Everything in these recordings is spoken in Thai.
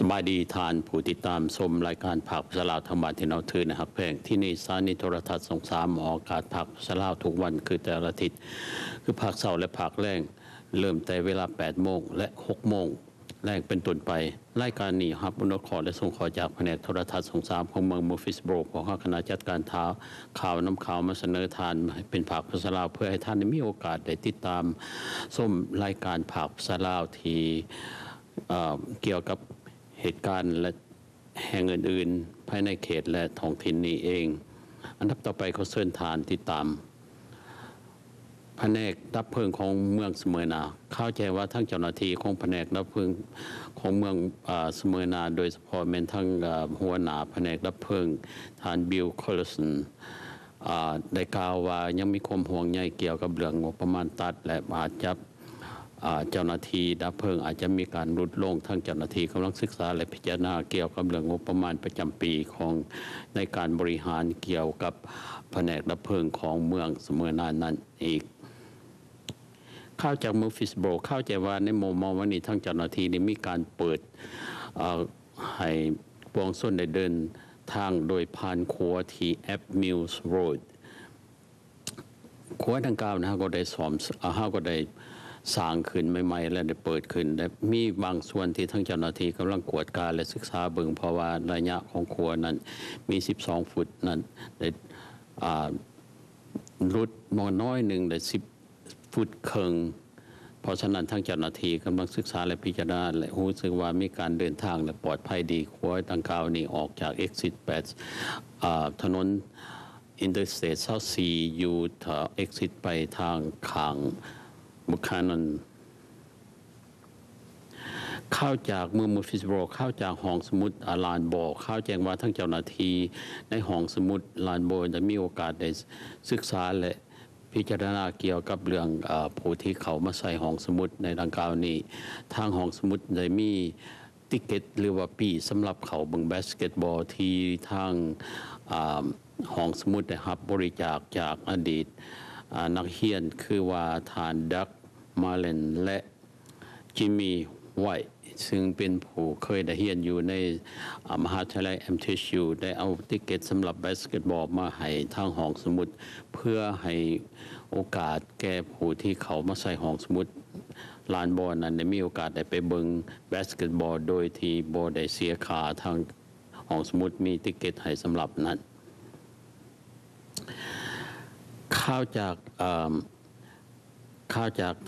สบายดีทานผู้ติดตามชมรายการผักสลาวทางบ้านที่เราถือนะครับแพงที่นี่สถานีโทรทัศน์สงสามออกอากาศผักสลาวทุกวันคือแต่ละอาทิตย์คือผักเสาร์และผักแรงเริ่มแต่เวลา8 โมงและ6 โมงแรงเป็นต้นไปรายการนี้ครับบนรถขอและส่งขอจากแผนกโทรทัศน์สงสามของเมืองมูฟิสโบรของคณะจัดการข่าวน้ำข่าวมาเสนอทานเป็นผักสลาวเพื่อให้ท่านได้มีโอกาสได้ติดตามชมรายการผักสลาวที่เกี่ยวกับเหตุการณ์และแห่งอื่นๆภายในเขตและท้องถิ่นนี้เองอันดับต่อไปเขาเชิญทานติดตามแผนกดับเพลิงของเมืองเสมอนาเข้าใจว่าทั้งเจ้าหน้าที่ของแผนกดับเพลิงของเมืองเสมอนาโดยเฉพาะแม้ทั้งหัวหน้าแผนกดับเพลิงทานบิลคอลสันได้กล่าวว่ายังมีความห่วงใยเกี่ยวกับเรื่องงบประมาณตัดและอาจจะเจ้าหน้าที่ดับเพลิงอาจจะมีการลดลงทั้งเจ้าหน้าที่กำลังศึกษาและพิจารณาเกี่ยวกับเรื่องงบประมาณประจำปีของในการบริหารเกี่ยวกับแผนกดับเพลิงของเมืองเสมอนานั้นอีกข้าวจากเมืองฟิสโบรเข้าใจว่าในโมมองวันนี้ทั้งเจ้าหน้าที่ได้มีการเปิดให้ปวงส้นได้เดินทางโดยผ่านขัวที่แอปมิลส์โรดขัวดังกล่าวนะก็ได้ก็ได้สร้างขึ้นใหม่ๆและได้เปิดขึ้นและมีบางส่วนที่ทั้งเจ้าหน้าที่กำลังกวดการและศึกษาเบิ่งเพราะว่าระยะของขัวนั้นมี12 ฟุตนั้นได้รุดน้อยหนึ่งได้10 ฟุตครึ่งเพราะฉะนั้นทั้งเจ้าหน้าที่กำลังศึกษาและพิจารณาและรู้สึกว่ามีการเดินทางและปลอดภัยดีขัวดังกล่าวนี้ออกจาก Exit 8ถนน Interstate 24อยู่Exit ไปทางข้างบุคานนเข้าจากเมืองมูฟิสโบรเข้าจากห้องสมุดลานโบเข้าแจ้งว่าทั้งเจ้าหน้าที่ในห้องสมุดลานโบจะมีโอกาสได้ศึกษาและพิจารณาเกี่ยวกับเรื่องผู้ที่เขามาใส่ห้องสมุดในดังกล่าวนี้ทางห้องสมุดได้มีติเกตหรือว่าปีสำหรับเขาเบิ่งบาสเกตบอลที่ทางห้องสมุดได้รับบริจาคจากอดีตนักเรียนคือว่าทานดักมาเลนและจิมมี่ไวท์ซึ่งเป็นผู้เคยได้เรียนอยู่ในมหาวิทยาลัย MTSU ได้เอาติเกตสำหรับบาสเกตบอลมาให้ทางห้องสมุดเพื่อให้โอกาสแก่ผู้ที่เขามาใส่ห้องสมุดลานบอลนั้นได้มีโอกาสได้ไปเบิ่งบาสเกตบอลโดยที่บ่ได้เสียค่าทางห้องสมุดมีติเกตให้สำหรับนั้นข้าวจาก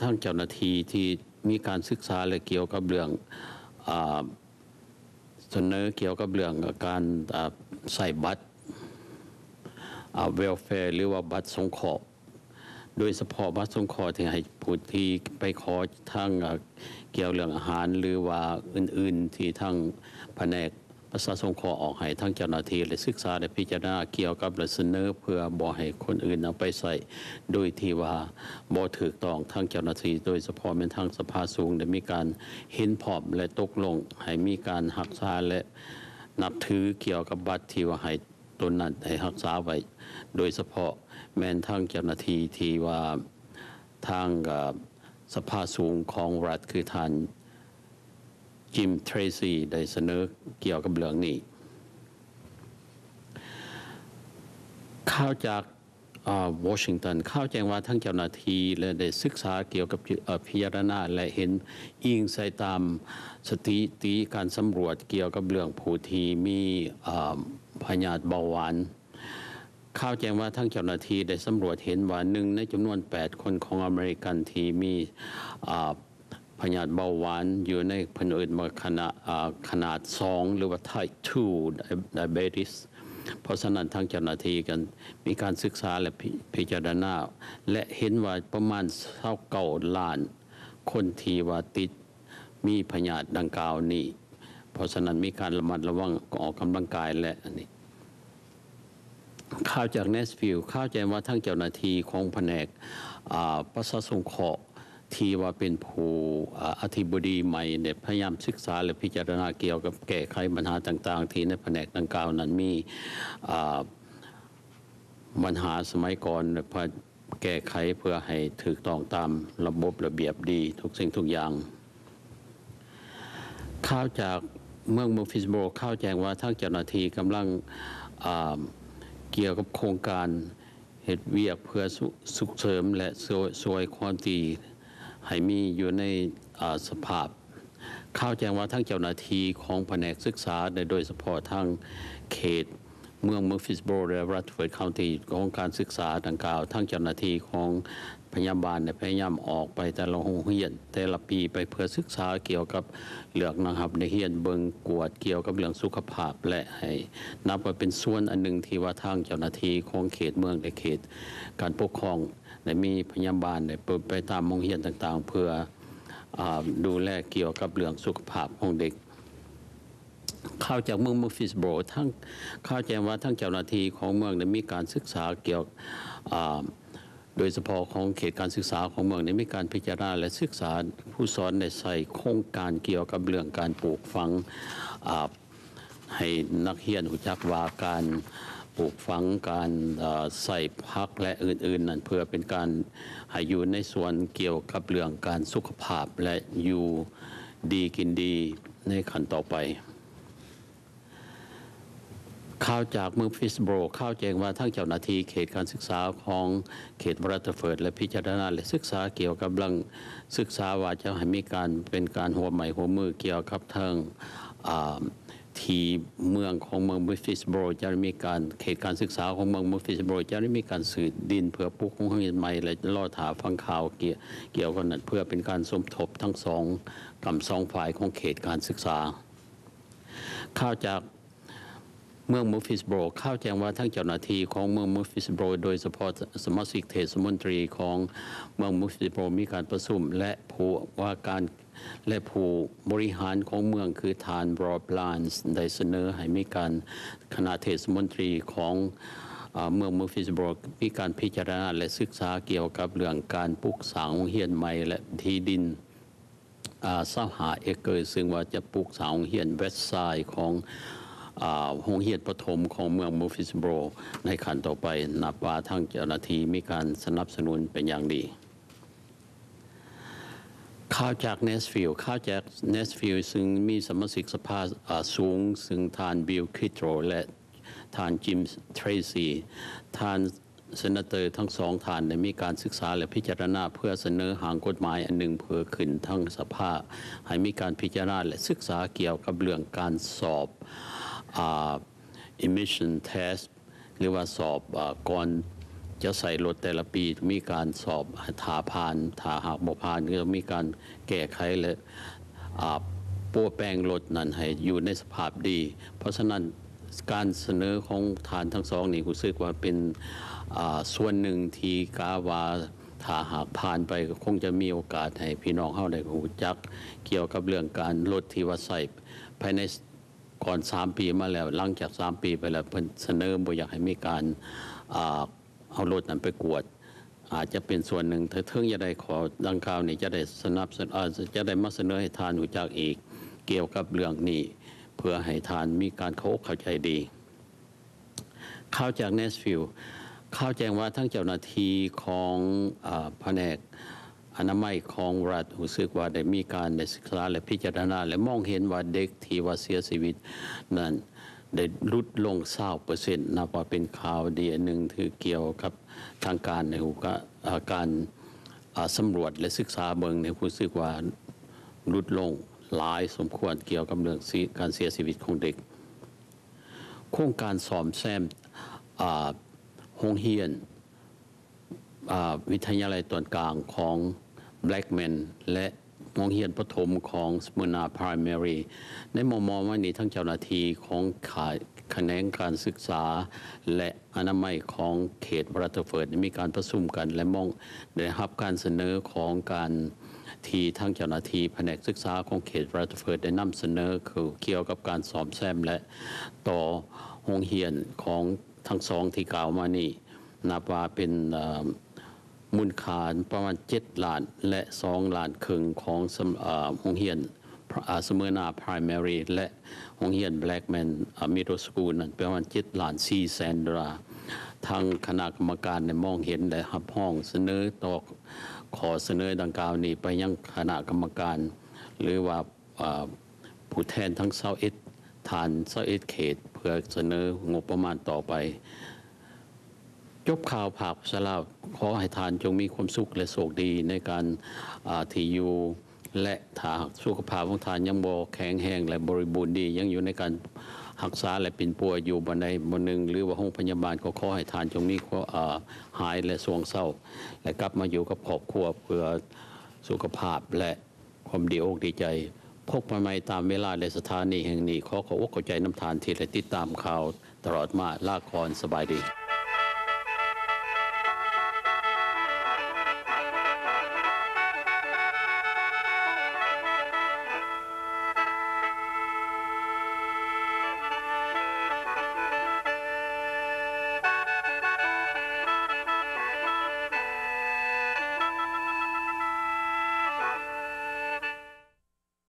ทั้งเจ้าหน้าที่ที่มีการศึกษาและเกี่ยวกับเรื่องเสนอเกี่ยวกับเรื่องการใส่บัตรเวลแฟร์หรือว่าบัตรสงเคราะห์โดยเฉพาะบัตรสงเคราะห์ที่ให้ผู้ที่ไปขอทั้งเกี่ยวเรื่องอาหารหรือว่าอื่นๆที่ทั้งแผนกประชาสงเคราะห์ออกให้ทั้งเจ้าหน้าที่และศึกษาและพิจารณาเกี่ยวกับและเสนอเพื่อบ่ให้คนอื่นเอาไปใส่โดยที่ว่าบ่ถูกต้องทั้งเจ้าหน้าที่โดยเฉพาะเป็นทางสภาสูงได้มีการเห็นพร้อมและตกลงให้มีการรักษาและนับถือเกี่ยวกับบัตรที่ว่าให้ตนนั้นให้รักษาไว้โดยเฉพาะแม้ทั้งเจ้าหน้าที่ที่ว่าทางสภาสูงของรัฐคือท่านจิมเทรซี่ได้เสนอเกี่ยวกับเรื่องนี้ข่าวจากวอชิงตันเข้าแจ้งว่าทั้งเจ้าหน้าที่และได้ศึกษาเกี่ยวกับพิจารณาและเห็นอิงใส่ตามสถิติการสำรวจเกี่ยวกับเรื่องผู้ที่มีพยาธิเบาหวานข่าวแจ้งว่าทั้งเจ้าหน้าที่ได้สำรวจเห็นว่า1ในจำนวน8 คนของอเมริกันที่มีพยาธิเบาหวานอยู่ในผนึกมาขนาด2หรือว่า Type 2 diabetes เพราะฉะนั้นทางเจ้าหน้าที่กันมีการศึกษาและพิจารณาและเห็นว่าประมาณ29 ล้านคนที่ว่าติดมีพยาธิดังกล่าวนี้เพราะฉะนั้นมีการระมัดระวังออกกำลังกายและอันนี้ข่าวจากเนสฟิลด์ข่าวแจ้งว่าทั้งเจ้าหน้าที่ของแผนกประชาสงเคราะห์ที่ว่าเป็นผู้อธิบดีใหม่เนี่ยพยายามศึกษาและพิจารณาเกี่ยวกับแก้ไขปัญหาต่างๆที่ในแผนกดังกล่าวนั้นมีปัญหาสมัยก่อนเพื่อแก้ไขเพื่อให้ถูกต้องตามระบบระเบียบดีทุกสิ่งทุกอย่างข่าวจาก เมืองมูฟิสโบรเข้าแจ้งว่าทางเจ้าหน้าที่กำลังเกี่ยวกับโครงการเฮ็ดเวียกเพื่อสุขเสริมและสวยความดีให้มีอยู่ในสภาพเข้าแจ้งว่าทั้งเจ้าหน้าที่ของแผนกศึกษาโดยเฉพาะทางเขตเมืองมูฟิสโบรและรัฐเฟิร์ดคันตี้ของการศึกษาดังกล่าวทั้งเจ้าหน้าที่ของพยาบาลพยายามออกไปแต่ละโรงเรียนแต่ละปีไปเพื่อศึกษาเกี่ยวกับเรื่องนะครับในเรียนเบิงกวดเกี่ยวกับเรื่องสุขภาพและให้นับว่าเป็นส่วนอันหนึ่งที่ว่าทางเจ้าหน้าที่ของเขตเมืองและเขตการปกครองได้มีพยาบาลได้ไปตามโรงเรียนต่างๆเพื่อดูแลเกี่ยวกับเรื่องสุขภาพของเด็กข่าวจากเมืองมูฟิสโบรทั้งข่าวแจ้งว่าทั้งเจ้าหน้าที่ของเมืองได้มีการศึกษาเกี่ยวโดยเฉพาะของเขตการศึกษาของเมืองได้มีการพิจารณาและศึกษาผู้สอนได้ใส่โครงการเกี่ยวกับเรื่องการปลูกฝังให้นักเรียนรู้จักว่าการปลูกฝังการใส่พักและอื่นๆนั้นเพื่อเป็นการให้อยู่ในส่วนเกี่ยวกับเรื่องการสุขภาพและอยู่ดีกินดีในขั้นต่อไปข่าวจากเมืองฟิสโบรข่าวแจ้งว่าทั้งเจ้าหน้าที่เขตการศึกษาของเขตรัฐเฟิร์ดและพิจารณาและศึกษาเกี่ยวกับเรื่องศึกษาว่าจะให้มีการเป็นการหัวใหม่หัวมือเกี่ยวกับทางที่เมืองของเมืองมูฟิสโบรจะมีการเขตการศึกษาของเมืองมูฟิสโบรจะได้มีการสืบดินเพื่อปลูกโรงเรียนใหม่และล่อถาฟังข่าวเกี่ยวกันนั้นเพื่อเป็นการสมทบทั้งสองฝ่ายของเขตการศึกษาข่าวจากเมืองมูฟิสโบรเข้าแจ้งว่าทั้งเจ้าหน้าที่ของเมืองมูฟิสโบรโดยเฉพาะสมาชิกเทศมนตรีของเมืองมูฟิสโบรมีการประชุมและผู้ว่าการและผู้บริหารของเมืองคือทานบรอดลานส์ได้เสนอให้มีการคณะเทศมนตรีของเมืองมูฟิสโบรมีการพิจารณาและศึกษาเกี่ยวกับเรื่องการปลูกสร้างโรงเรียนใหม่และที่ดิน25 เอเคอร์ซึ่งว่าจะปลูกสร้างโรงเรียนเวสต์ไซด์ของโรงเรียนประถมของเมืองมูฟิสโบรในขั้นต่อไปนับว่าทางเจ้าหน้าที่มีการสนับสนุนเป็นอย่างดีข่าวจากเนสฟิลด์ข่าวจากเนสฟิลด์ซึ่งมีสมาชิกสภาสูงซึ่งทานบิลคิโตรและทานจิมเทรซีทานเซนเตอร์ทั้งสองท่านได้มีการศึกษาและพิจารณาเพื่อเสนอหางกฎหมายอันหนึ่งเพื่อขึ้นทั้งสภาให้มีการพิจารณาและศึกษาเกี่ยวกับเรื่องการสอบemission test หรือว่าสอบก่อนจะใส่รถแต่ละปีมีการสอบถาผ่านถาหากบ่ผ่านก็มีการแก้ไขและปัวแปลงรถนั้นให้อยู่ในสภาพดีเพราะฉะนั้นการเสนอของฐานทั้งสองนี่รู้สึกว่าเป็นส่วนหนึ่งที่กาวาถ้าหากผ่านไปก็คงจะมีโอกาสให้พี่น้องเฮาได้รู้จักเกี่ยวกับเรื่องการลดที่ว่าใส่ภายในก่อน3 ปีมาแล้วหลังจาก3 ปีไปแล้วเพิ่นเสนอบ่อยากให้มีการเอารถนั้นไปกวดอาจจะเป็นส่วนหนึ่งถ้าเทิงจะได้ขอดังกล่าวนี่จะได้สนับสนุนจะได้มาเสนอให้ทานรู้จักอีกเกี่ยวกับเรื่องนี้เพื่อให้ทานมีการเข้าใจดีข่าวจากเนสฟิลด์ข่าวแจ้งว่าทั้งเจ้าหน้าที่ของแผนกอนามัยของรัฐรู้สึกว่าได้มีการได้ศึกษาและพิจารณาและมองเห็นว่าเด็กที่ว่าเสียชีวิตนั้นได้ลดลง20%นับว่าเป็นข่าวดีอันหนึ่งที่เกี่ยวกับทางการในการสำรวจและศึกษาเบิ่งในรู้สึกว่าลดลงหลายสมควรเกี่ยวกับเรื่องการเสียชีวิตของเด็กโครงการซ่อมแซมโรงเรียนวิทยาลัยตอนกลางของ Blackman และโรงเรียนประถมของ Smyrna Primary ในมองว่านี้ทั้งเจ้าหน้าที่ของแขนงการศึกษาและอนามัยของเขตรัฐเฟิร์ดมีการประชุมกันและได้รับการเสนอของการที่ทั้งเจ้าหน้าที่แผนกศึกษาของเขตรัฐเฟิร์ดได้นำเสนอคือเกี่ยวกับการซ่อมแซมและต่อโรงเรียนของทั้งสองที่กล่าวมานี่นับว่าเป็นมูลค่าประมาณ7 ล้านและ2 ล้านครึ่งของโรงเรียนSmyrna Primary และโรงเรียน Blackman Middle School นั้นประมาณ7 ล้าน 4 แสนดอลลาร์ทางคณะกรรมการได้มองเห็นและรับห้องเสนอต่อขอเสนอดังกล่าวนี้ไปยังคณะกรรมการหรือว่า ผู้แทนทั้ง21ฐาน21เขตเพื่อเสนองบประมาณต่อไปจบข่าวภาคสลาวขอให้ทานจงมีความสุขและโชคดีในการที่อยู่และถ้าสุขภาพของทานยังบ่แข็งแรงและบริบูรณ์ดียังอยู่ในการรักษาและเป็นป่วยอยู่บนใดบนหนึ่งหรือว่าห้องพยาบาลก็ขอให้ทานจงมีหายและสวงเศร้าและกลับมาอยู่กับครอบครัวเพื่อสุขภาพและความดีอกดีใจพบกันใหม่ตามเวลาและสถานีแห่งนี้ขออกขอใจน้ำทานที่และติดตามข่าวตลอดมาลาก่อนสบายดี